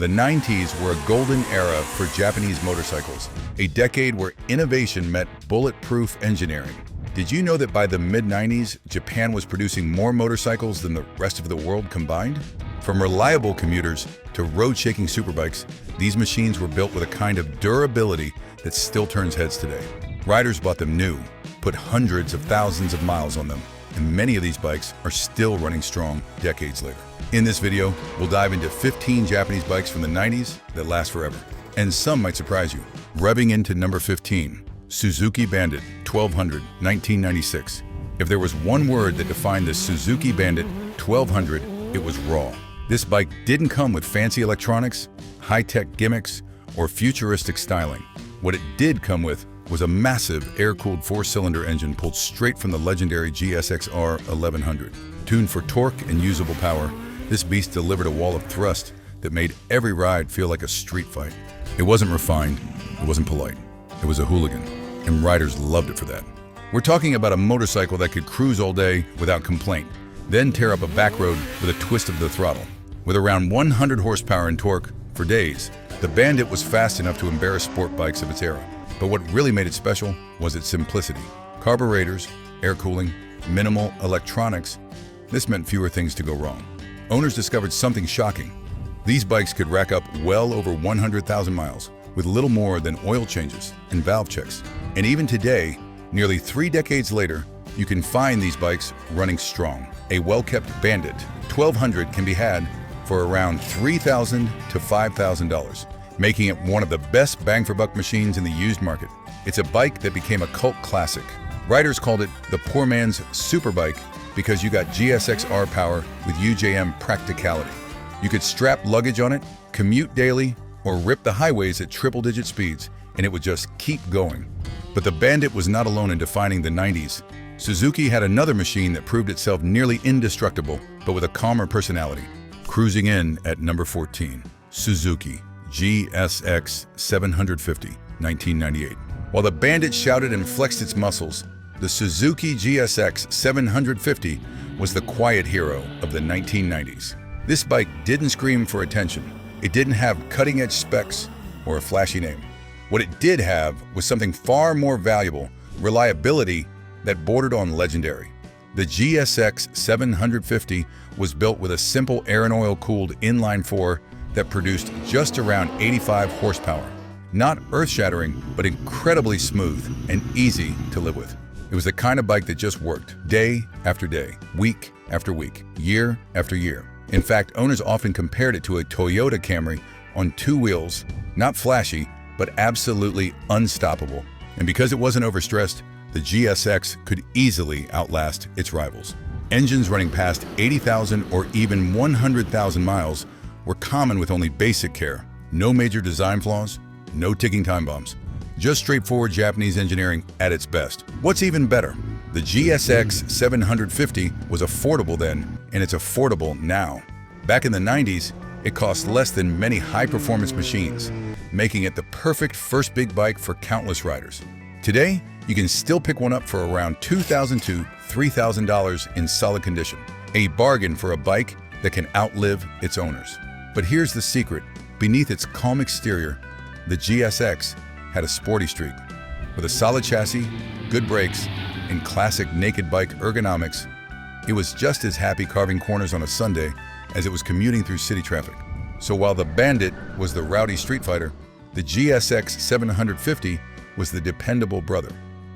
The 90s were a golden era for Japanese motorcycles, a decade where innovation met bulletproof engineering. Did you know that by the mid-90s, Japan was producing more motorcycles than the rest of the world combined? From reliable commuters to road-shaking superbikes, these machines were built with a kind of durability that still turns heads today. Riders bought them new, put hundreds of thousands of miles on them, and many of these bikes are still running strong decades later. In this video, we'll dive into 15 Japanese bikes from the 90s that last forever. And some might surprise you. Revving into number 15, Suzuki Bandit 1200, 1996. If there was one word that defined the Suzuki Bandit 1200, it was raw. This bike didn't come with fancy electronics, high-tech gimmicks, or futuristic styling. What it did come with was a massive air-cooled four-cylinder engine pulled straight from the legendary GSX-R1100. Tuned for torque and usable power, this beast delivered a wall of thrust that made every ride feel like a street fight. It wasn't refined, it wasn't polite, it was a hooligan, and riders loved it for that. We're talking about a motorcycle that could cruise all day without complaint, then tear up a back road with a twist of the throttle. With around 100 horsepower and torque for days, the Bandit was fast enough to embarrass sport bikes of its era. But what really made it special was its simplicity. Carburetors, air cooling, minimal electronics. This meant fewer things to go wrong. Owners discovered something shocking. These bikes could rack up well over 100,000 miles with little more than oil changes and valve checks. And even today, nearly 3 decades later, you can find these bikes running strong. A well-kept Bandit 1200 can be had for around $3,000 to $5,000, making it one of the best bang-for-buck machines in the used market. It's a bike that became a cult classic. Riders called it the poor man's superbike because you got GSX-R power with UJM practicality. You could strap luggage on it, commute daily, or rip the highways at triple-digit speeds, and it would just keep going. But the Bandit was not alone in defining the 90s. Suzuki had another machine that proved itself nearly indestructible, but with a calmer personality. Cruising in at number 14, Suzuki GSX750, 1998. While the Bandit shouted and flexed its muscles, the Suzuki GSX750 was the quiet hero of the 1990s. This bike didn't scream for attention. It didn't have cutting-edge specs or a flashy name. What it did have was something far more valuable, reliability that bordered on legendary. The GSX750 was built with a simple air and oil-cooled inline-4 that produced just around 85 horsepower. Not earth-shattering, but incredibly smooth and easy to live with. It was the kind of bike that just worked, day after day, week after week, year after year. In fact, owners often compared it to a Toyota Camry on 2 wheels, not flashy, but absolutely unstoppable. And because it wasn't overstressed, the GSX could easily outlast its rivals. Engines running past 80,000 or even 100,000 miles were common with only basic care. No major design flaws, no ticking time bombs. Just straightforward Japanese engineering at its best. What's even better? The GSX750 was affordable then, and it's affordable now. Back in the 90s, it cost less than many high-performance machines, making it the perfect first big bike for countless riders. Today, you can still pick one up for around $2,000 to $3,000 in solid condition. A bargain for a bike that can outlive its owners. But here's the secret. Beneath its calm exterior, the GSX had a sporty streak. With a solid chassis, good brakes, and classic naked bike ergonomics, it was just as happy carving corners on a Sunday as it was commuting through city traffic. So while the Bandit was the rowdy street fighter, the GSX750 was the dependable brother.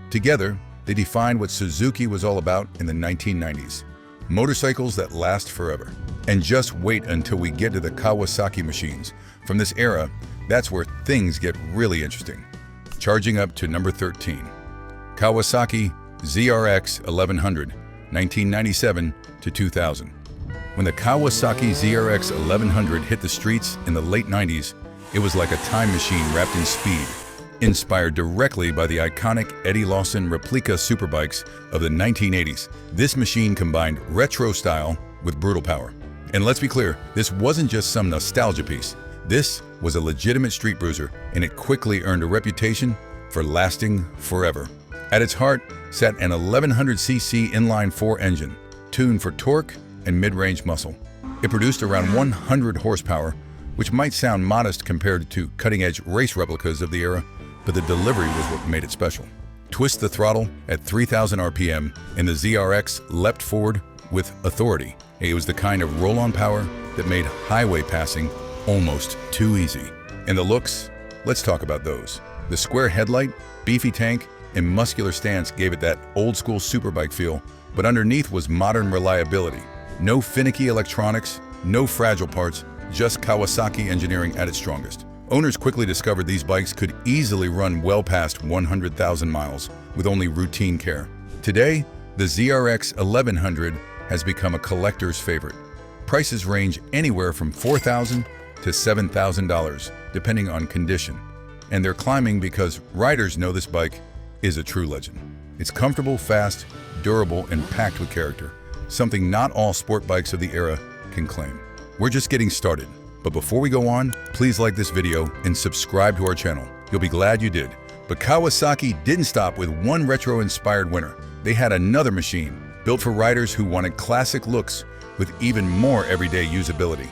Together, they defined what Suzuki was all about in the 1990s. Motorcycles that last forever. And just wait until we get to the Kawasaki machines. From this era, that's where things get really interesting. Charging up to number 13, Kawasaki ZRX1100, 1997 to 2000. When the Kawasaki ZRX1100 hit the streets in the late 90s, it was like a time machine wrapped in speed. Inspired directly by the iconic Eddie Lawson replica superbikes of the 1980s, this machine combined retro style with brutal power. And let's be clear, this wasn't just some nostalgia piece. This was a legitimate street bruiser, and it quickly earned a reputation for lasting forever. At its heart sat an 1100cc inline-4 engine, tuned for torque and mid-range muscle. It produced around 100 horsepower which might sound modest compared to cutting-edge race replicas of the era, but the delivery was what made it special. Twist the throttle at 3,000 RPM, and the ZRX leapt forward with authority. It was the kind of roll-on power that made highway passing almost too easy. And the looks? Let's talk about those. The square headlight, beefy tank, and muscular stance gave it that old-school superbike feel, but underneath was modern reliability. No finicky electronics, no fragile parts, just Kawasaki engineering at its strongest. Owners quickly discovered these bikes could easily run well past 100,000 miles with only routine care. Today, the ZRX1100 has become a collector's favorite. Prices range anywhere from $4,000 to $7,000, depending on condition. And they're climbing because riders know this bike is a true legend. It's comfortable, fast, durable, and packed with character, something not all sport bikes of the era can claim. We're just getting started, but before we go on, please like this video and subscribe to our channel. You'll be glad you did. But Kawasaki didn't stop with one retro-inspired winner. They had another machine, built for riders who wanted classic looks with even more everyday usability.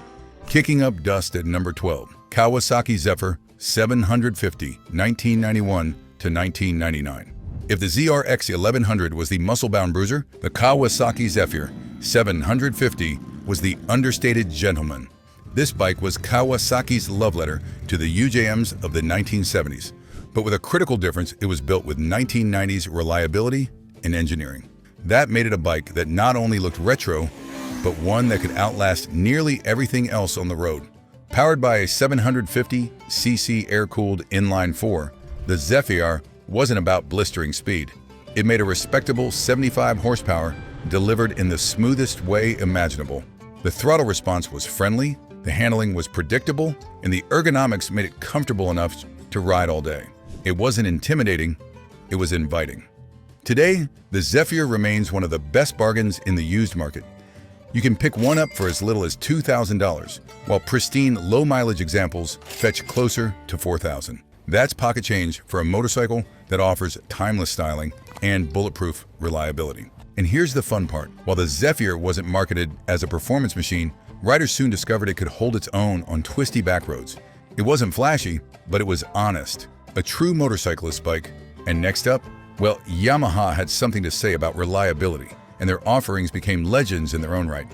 Kicking up dust at number 12, Kawasaki Zephyr 750, 1991 to 1999. If the ZRX1100 was the muscle-bound bruiser, the Kawasaki Zephyr 750 was the understated gentleman. This bike was Kawasaki's love letter to the UJMs of the 1970s, but with a critical difference, it was built with 1990s reliability and engineering. That made it a bike that not only looked retro, but one that could outlast nearly everything else on the road. Powered by a 750cc air-cooled inline-4, the Zephyr wasn't about blistering speed. It made a respectable 75 horsepower delivered in the smoothest way imaginable. The throttle response was friendly, the handling was predictable, and the ergonomics made it comfortable enough to ride all day. It wasn't intimidating, it was inviting. Today, the Zephyr remains one of the best bargains in the used market. You can pick one up for as little as $2,000, while pristine, low-mileage examples fetch closer to $4,000. That's pocket change for a motorcycle that offers timeless styling and bulletproof reliability. And here's the fun part. While the Zephyr wasn't marketed as a performance machine, riders soon discovered it could hold its own on twisty back roads. It wasn't flashy, but it was honest. A true motorcyclist bike. And next up, well, Yamaha had something to say about reliability, and their offerings became legends in their own right.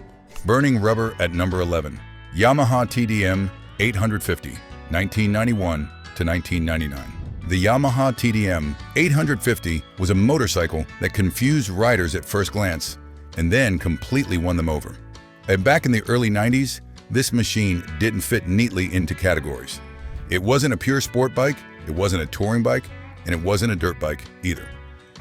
Burning rubber at number 11. Yamaha TDM 850, 1991 to 1999. The Yamaha TDM 850 was a motorcycle that confused riders at first glance, and then completely won them over. And back in the early 90s, this machine didn't fit neatly into categories. It wasn't a pure sport bike, it wasn't a touring bike, and it wasn't a dirt bike either.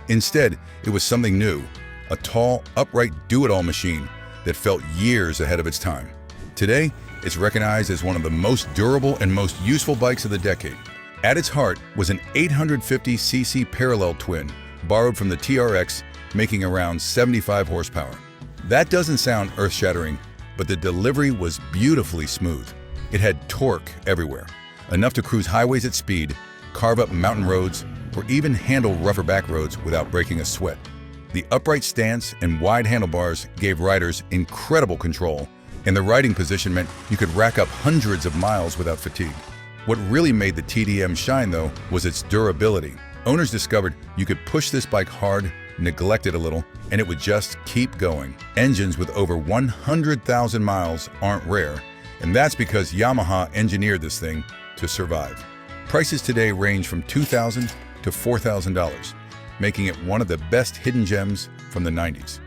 Instead, it was something new, a tall, upright do-it-all machine that felt years ahead of its time. Today, it's recognized as one of the most durable and most useful bikes of the decade. At its heart was an 850cc parallel twin, borrowed from the TRX, making around 75 horsepower. That doesn't sound earth-shattering, but the delivery was beautifully smooth. It had torque everywhere, enough to cruise highways at speed, carve up mountain roads, or even handle rougher back roads without breaking a sweat. The upright stance and wide handlebars gave riders incredible control, and the riding position meant you could rack up hundreds of miles without fatigue. What really made the TDM shine, though, was its durability. Owners discovered you could push this bike hard, neglect it a little, and it would just keep going. Engines with over 100,000 miles aren't rare, and that's because Yamaha engineered this thing to survive. Prices today range from $2,000 to $4,000, making it one of the best hidden gems from the 90s.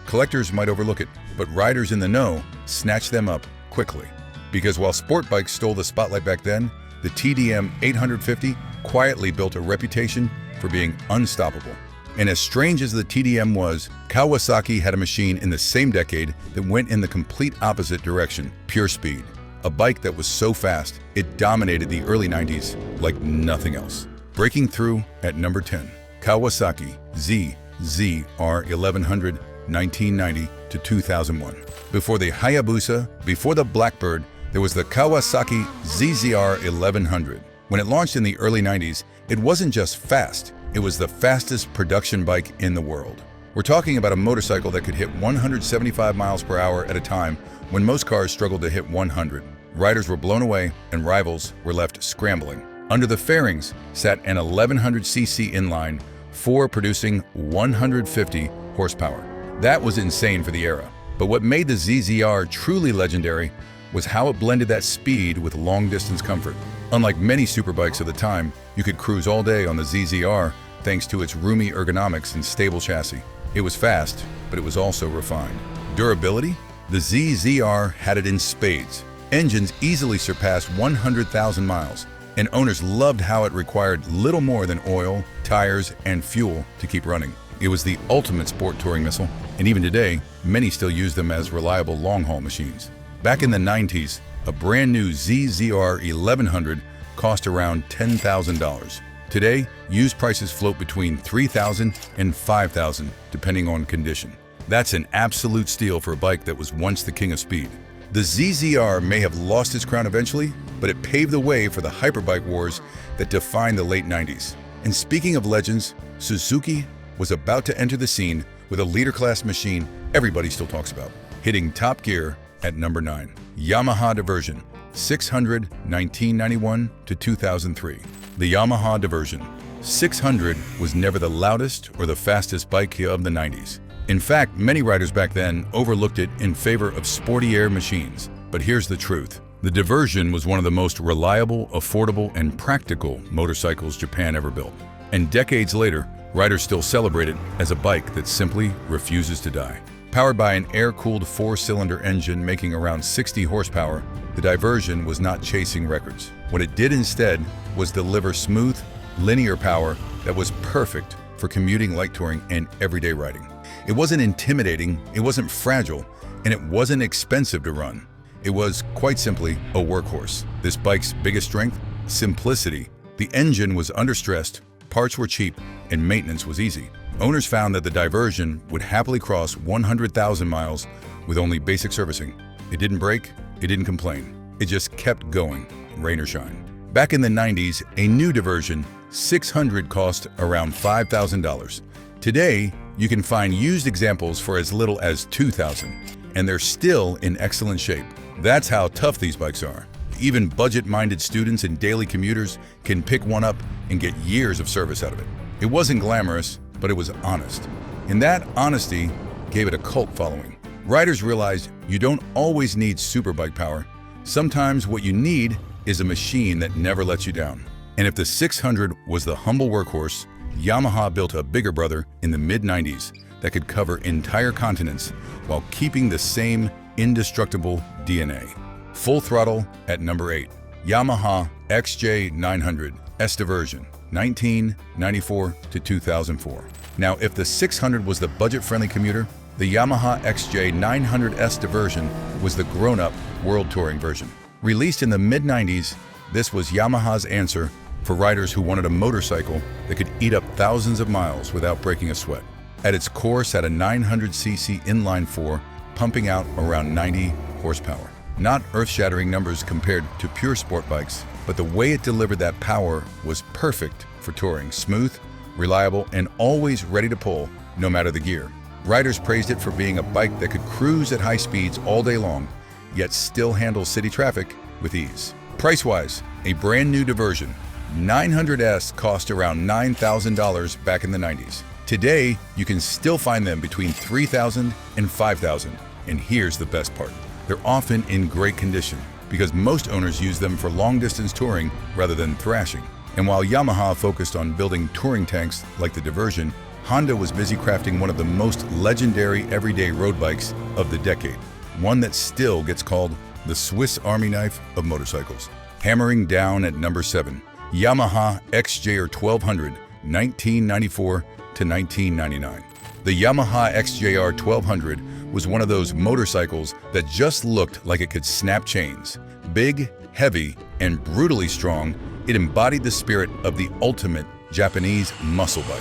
Collectors might overlook it, but riders in the know snatch them up quickly. Because while sport bikes stole the spotlight back then, the TDM 850 quietly built a reputation for being unstoppable. And as strange as the TDM was, Kawasaki had a machine in the same decade that went in the complete opposite direction, pure speed. A bike that was so fast, it dominated the early 90s like nothing else. Breaking through at number 10, Kawasaki ZZR1100, 1990 to 2001. Before the Hayabusa, before the Blackbird, there was the Kawasaki ZZR1100. When it launched in the early 90s, it wasn't just fast, it was the fastest production bike in the world. We're talking about a motorcycle that could hit 175 miles per hour at a time when most cars struggled to hit 100. riders were blown away and rivals were left scrambling. Under the fairings sat an 1100cc inline 4 producing 150 horsepower. That was insane for the era. But what made the ZZR truly legendary was how it blended that speed with long-distance comfort. Unlike many superbikes of the time, you could cruise all day on the ZZR thanks to its roomy ergonomics and stable chassis. It was fast, but it was also refined. Durability? The ZZR had it in spades. Engines easily surpassed 100,000 miles, and owners loved how it required little more than oil, tires, and fuel to keep running. It was the ultimate sport touring missile, and even today, many still use them as reliable long-haul machines. Back in the 90s, a brand new ZZR1100 cost around $10,000. Today, used prices float between $3,000 and $5,000, depending on condition. That's an absolute steal for a bike that was once the king of speed. The ZZR may have lost its crown eventually, but it paved the way for the hyperbike wars that defined the late 90s. And speaking of legends, Suzuki was about to enter the scene with a leader-class machine everybody still talks about, hitting top gear at number 9. Yamaha Diversion, 600, 1991 to 2003. The Yamaha Diversion 600 was never the loudest or the fastest bike of the 90s. In fact, many riders back then overlooked it in favor of sporty-air machines. But here's the truth. The Diversion was one of the most reliable, affordable, and practical motorcycles Japan ever built. And decades later, riders still celebrate it as a bike that simply refuses to die. Powered by an air-cooled 4-cylinder engine making around 60 horsepower, the Diversion was not chasing records. What it did instead was deliver smooth, linear power that was perfect for commuting, light touring, and everyday riding. It wasn't intimidating, it wasn't fragile, and it wasn't expensive to run. It was, quite simply, a workhorse. This bike's biggest strength? Simplicity. The engine was understressed, parts were cheap, and maintenance was easy. Owners found that the Diversion would happily cross 100,000 miles with only basic servicing. It didn't break, it didn't complain. It just kept going, rain or shine. Back in the 90s, a new Diversion 600 cost around $5,000. Today, you can find used examples for as little as $2,000, and they're still in excellent shape. That's how tough these bikes are. Even budget-minded students and daily commuters can pick one up and get years of service out of it. It wasn't glamorous, but it was honest. And that honesty gave it a cult following. Riders realized you don't always need superbike power. Sometimes what you need is a machine that never lets you down. And if the 600 was the humble workhorse, Yamaha built a bigger brother in the mid-90s that could cover entire continents while keeping the same indestructible DNA. Full throttle at number 8. Yamaha XJ900 S Diversion, 1994 to 2004. Now, if the 600 was the budget-friendly commuter, the Yamaha XJ900 S Diversion was the grown-up world touring version. Released in the mid-90s, this was Yamaha's answer for riders who wanted a motorcycle that could eat up thousands of miles without breaking a sweat. At its core sat a 900cc inline 4 pumping out around 90 horsepower. Not earth-shattering numbers compared to pure sport bikes, but the way it delivered that power was perfect for touring, smooth, reliable, and always ready to pull no matter the gear. Riders praised it for being a bike that could cruise at high speeds all day long, yet still handle city traffic with ease. Price-wise, a brand new Diversion 900S cost around $9,000 back in the 90s. Today, you can still find them between $3,000 and $5,000. And here's the best part. They're often in great condition because most owners use them for long-distance touring rather than thrashing. And while Yamaha focused on building touring tanks like the Diversion, Honda was busy crafting one of the most legendary everyday road bikes of the decade. One that still gets called the Swiss Army knife of motorcycles. Hammering down at number 7. Yamaha XJR1200, 1994 to 1999. The Yamaha XJR1200 was one of those motorcycles that just looked like it could snap chains. Big, heavy, and brutally strong, it embodied the spirit of the ultimate Japanese muscle bike.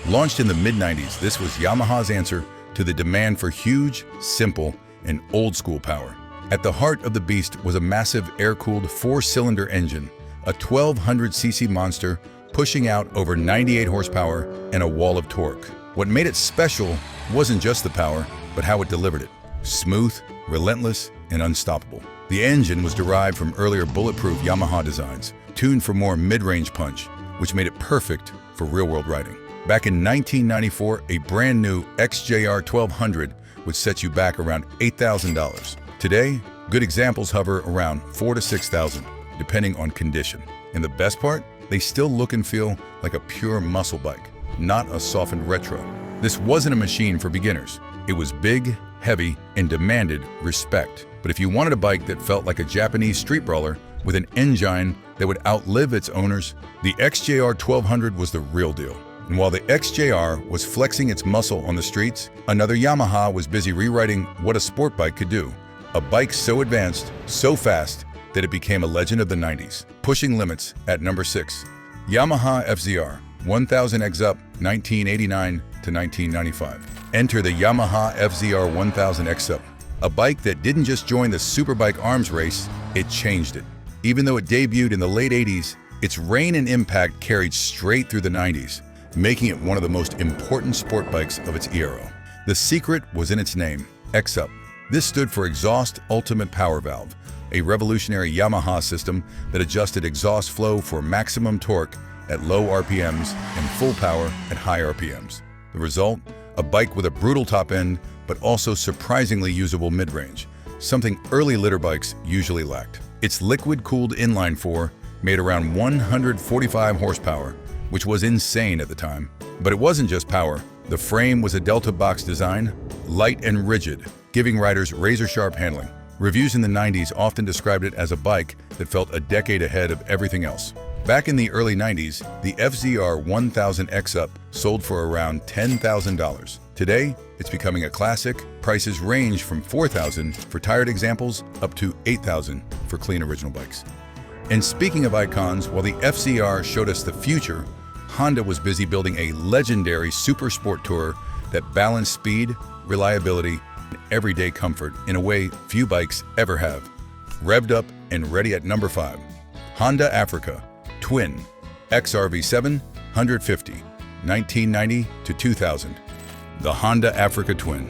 Launched in the mid-90s, this was Yamaha's answer to the demand for huge, simple, and old-school power. At the heart of the beast was a massive air-cooled 4-cylinder engine, a 1200cc monster pushing out over 98 horsepower and a wall of torque. What made it special wasn't just the power, but how it delivered it. Smooth, relentless, and unstoppable. The engine was derived from earlier bulletproof Yamaha designs, tuned for more mid-range punch, which made it perfect for real-world riding. Back in 1994, a brand new XJR1200 would set you back around $8,000. Today, good examples hover around $4,000 to $6,000, depending on condition. And the best part? They still look and feel like a pure muscle bike, not a softened retro. This wasn't a machine for beginners. It was big, heavy, and demanded respect. But if you wanted a bike that felt like a Japanese street brawler with an engine that would outlive its owners, the XJR1200 was the real deal. And while the XJR was flexing its muscle on the streets, another Yamaha was busy rewriting what a sport bike could do. A bike so advanced, so fast, that it became a legend of the 90s. Pushing limits at number 6. Yamaha FZR 1000 EXUP 1989 to 1995. Enter the Yamaha FZR1000 EXUP, a bike that didn't just join the superbike arms race, it changed it. Even though it debuted in the late 80s, its reign and impact carried straight through the 90s, making it one of the most important sport bikes of its era. The secret was in its name, EXUP. This stood for Exhaust Ultimate Power Valve, a revolutionary Yamaha system that adjusted exhaust flow for maximum torque at low RPMs and full power at high RPMs. The result? A bike with a brutal top end, but also surprisingly usable mid-range, something early litter bikes usually lacked. Its liquid-cooled inline-4 made around 145 horsepower, which was insane at the time. But it wasn't just power. The frame was a Delta box design, light and rigid, giving riders razor-sharp handling. Reviews in the 90s often described it as a bike that felt a decade ahead of everything else. Back in the early 90s, the FZR1000 EXUP sold for around $10,000. Today, it's becoming a classic. Prices range from $4,000 for tired examples up to $8,000 for clean original bikes. And speaking of icons, while the FZR showed us the future, Honda was busy building a legendary super sport tourer that balanced speed, reliability, and everyday comfort in a way few bikes ever have. Revved up and ready at number 5. Honda Africa Twin XRV750, 1990 to 2000. The Honda Africa Twin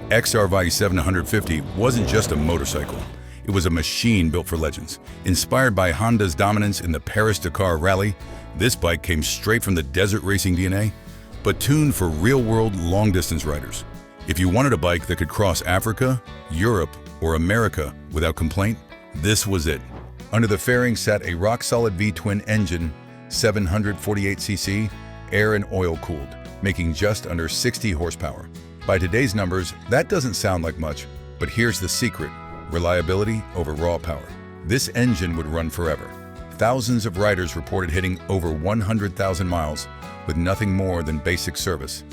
XRV750 wasn't just a motorcycle. It was a machine built for legends. Inspired by Honda's dominance in the Paris-Dakar Rally, this bike came straight from the desert racing DNA, but tuned for real-world long-distance riders. If you wanted a bike that could cross Africa, Europe, or America without complaint, this was it. Under the fairing sat a rock-solid V-twin engine, 748cc, air and oil-cooled, making just under 60 horsepower. By today's numbers, that doesn't sound like much, but here's the secret: reliability over raw power. This engine would run forever. Thousands of riders reported hitting over 100,000 miles with nothing more than basic service.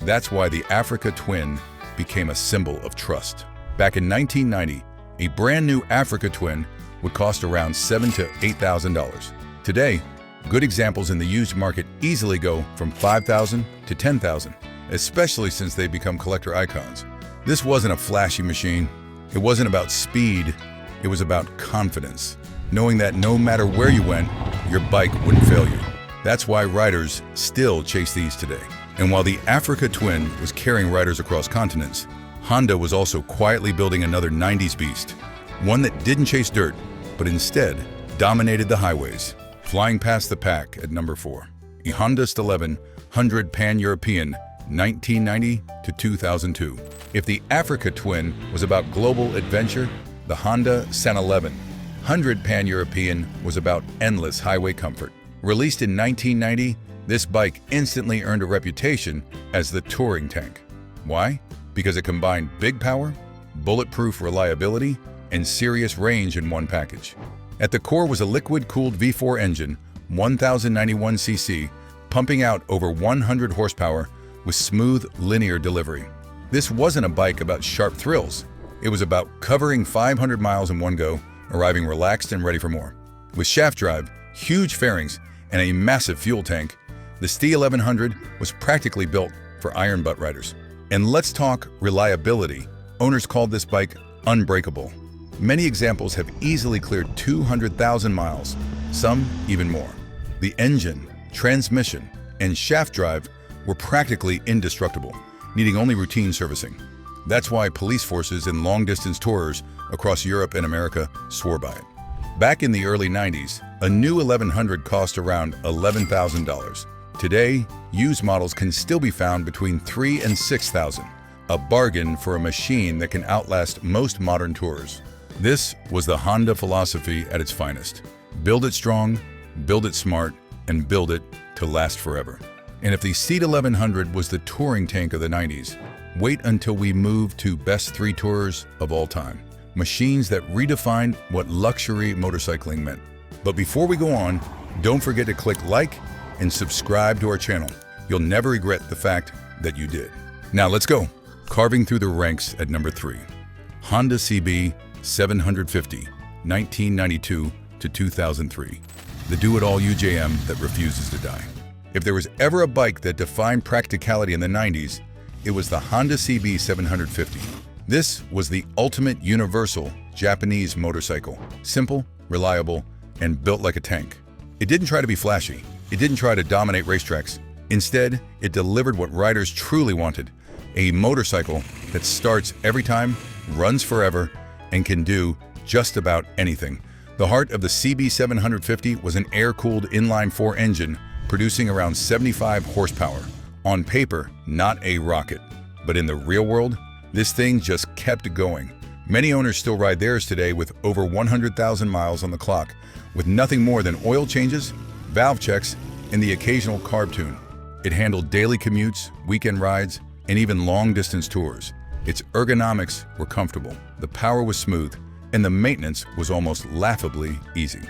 That's why the Africa Twin became a symbol of trust. Back in 1990, a brand new Africa Twin would cost around $7,000 to $8,000. Today, good examples in the used market easily go from $5,000 to $10,000, especially since they've become collector icons. This wasn't a flashy machine. It wasn't about speed. It was about confidence, knowing that no matter where you went, your bike wouldn't fail you. That's why riders still chase these today. And while the Africa Twin was carrying riders across continents, Honda was also quietly building another 90s beast, one that didn't chase dirt, but instead dominated the highways, flying past the pack at number 4. A Honda XJR1100 Pan-European, 1990 to 2002. If the Africa Twin was about global adventure, the Honda XJR1100 Pan-European was about endless highway comfort. Released in 1990, this bike instantly earned a reputation as the touring tank. Why? Because it combined big power, bulletproof reliability, and serious range in one package. At the core was a liquid-cooled V4 engine, 1091cc, pumping out over 100 horsepower with smooth, linear delivery. This wasn't a bike about sharp thrills. It was about covering 500 miles in one go, arriving relaxed and ready for more. With shaft drive, huge fairings, and a massive fuel tank, the XJR1100 was practically built for iron butt riders. And let's talk reliability. Owners called this bike unbreakable. Many examples have easily cleared 200,000 miles, some even more. The engine, transmission, and shaft drive were practically indestructible, needing only routine servicing. That's why police forces and long-distance tourers across Europe and America swore by it. Back in the early 90s, a new 1100 cost around $11,000. Today, used models can still be found between $3,000 and $6,000, a bargain for a machine that can outlast most modern tours. This was the Honda philosophy at its finest. Build it strong, build it smart, and build it to last forever. And if the CZR1100 was the touring tank of the 90s, wait until we move to best 3 tourers of all time. Machines that redefined what luxury motorcycling meant. But before we go on, don't forget to click like and subscribe to our channel. You'll never regret the fact that you did. Now let's go. Carving through the ranks at number 3. Honda CB750, 1992 to 2003. The do-it-all UJM that refuses to die. If there was ever a bike that defined practicality in the 90s, it was the Honda CB750. This was the ultimate universal Japanese motorcycle. Simple, reliable, and built like a tank. It didn't try to be flashy. It didn't try to dominate racetracks. Instead, it delivered what riders truly wanted: a motorcycle that starts every time, runs forever, and can do just about anything. The heart of the CB750 was an air-cooled inline-4 engine producing around 75 horsepower. On paper, not a rocket. But in the real world, this thing just kept going. Many owners still ride theirs today with over 100,000 miles on the clock, with nothing more than oil changes, valve checks, and the occasional carb tune. It handled daily commutes, weekend rides, and even long-distance tours. Its ergonomics were comfortable, the power was smooth, and the maintenance was almost laughably easy.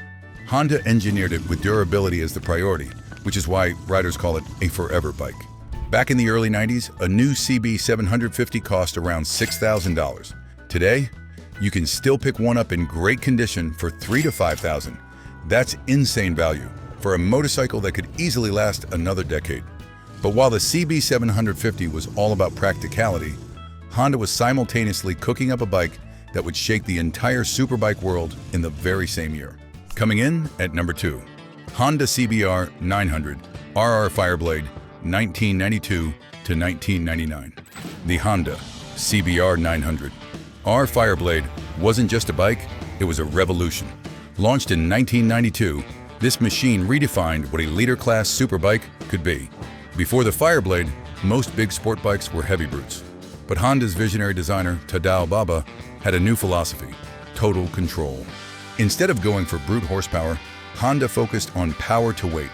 Honda engineered it with durability as the priority, which is why riders call it a forever bike. Back in the early 90s, a new CB750 cost around $6,000. Today, you can still pick one up in great condition for $3,000 to $5,000. That's insane value for a motorcycle that could easily last another decade. But while the CB750 was all about practicality, Honda was simultaneously cooking up a bike that would shake the entire superbike world in the very same year. Coming in at number 2, Honda CBR900 RR Fireblade, 1992 to 1999. The Honda CBR900 RR Fireblade wasn't just a bike, it was a revolution. Launched in 1992, this machine redefined what a leader-class superbike could be. Before the Fireblade, most big sport bikes were heavy brutes. But Honda's visionary designer, 𝐑𝐈𝐃𝐄𝐑, had a new philosophy: total control. Instead of going for brute horsepower, Honda focused on power to weight.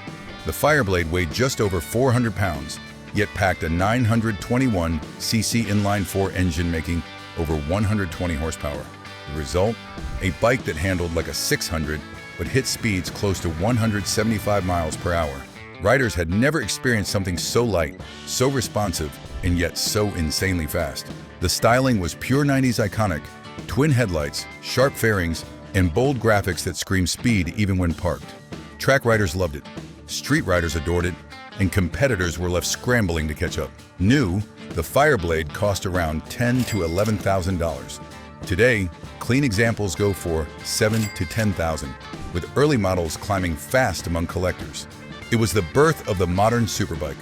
The Fireblade weighed just over 400 pounds, yet packed a 921cc inline-4 engine making over 120 horsepower. The result? A bike that handled like a 600 but hit speeds close to 175 miles per hour. Riders had never experienced something so light, so responsive, and yet so insanely fast. The styling was pure 90s iconic: twin headlights, sharp fairings, and bold graphics that scream speed even when parked. Track riders loved it, street riders adored it, and competitors were left scrambling to catch up. New, the Fireblade cost around $10,000 to $11,000. Today, clean examples go for $7,000 to $10,000, with early models climbing fast among collectors. It was the birth of the modern superbike.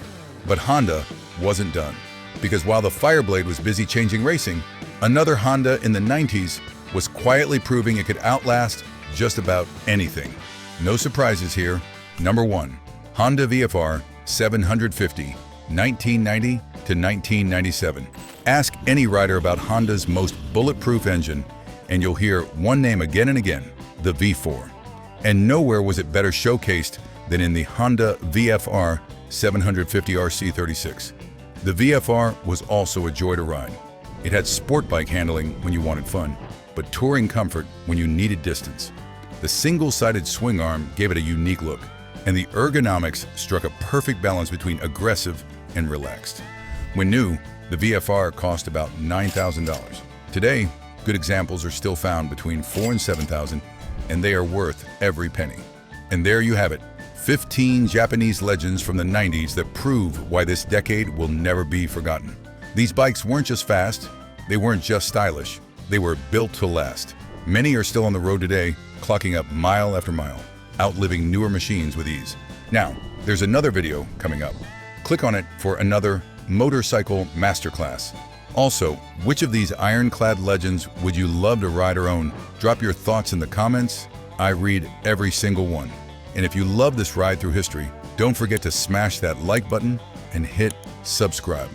But Honda wasn't done, because while the Fireblade was busy changing racing, another Honda in the 90s was quietly proving it could outlast just about anything. No surprises here. Number 1, Honda VFR750, 1990 to 1997. Ask any rider about Honda's most bulletproof engine, and you'll hear one name again and again: the V4. And nowhere was it better showcased than in the Honda VFR750 RC36. The VFR was also a joy to ride. It had sport bike handling when you wanted fun, but touring comfort when you needed distance. The single-sided swing arm gave it a unique look, and the ergonomics struck a perfect balance between aggressive and relaxed. When new, the VFR cost about $9,000. Today, good examples are still found between $4,000 and $7,000, and they are worth every penny. And there you have it, 15 Japanese legends from the 90s that prove why this decade will never be forgotten. These bikes weren't just fast, they weren't just stylish, they were built to last. Many are still on the road today, clocking up mile after mile, outliving newer machines with ease. Now, there's another video coming up. Click on it for another motorcycle masterclass. Also, which of these ironclad legends would you love to ride or own? Drop your thoughts in the comments. I read every single one. And if you love this ride through history, don't forget to smash that like button and hit subscribe.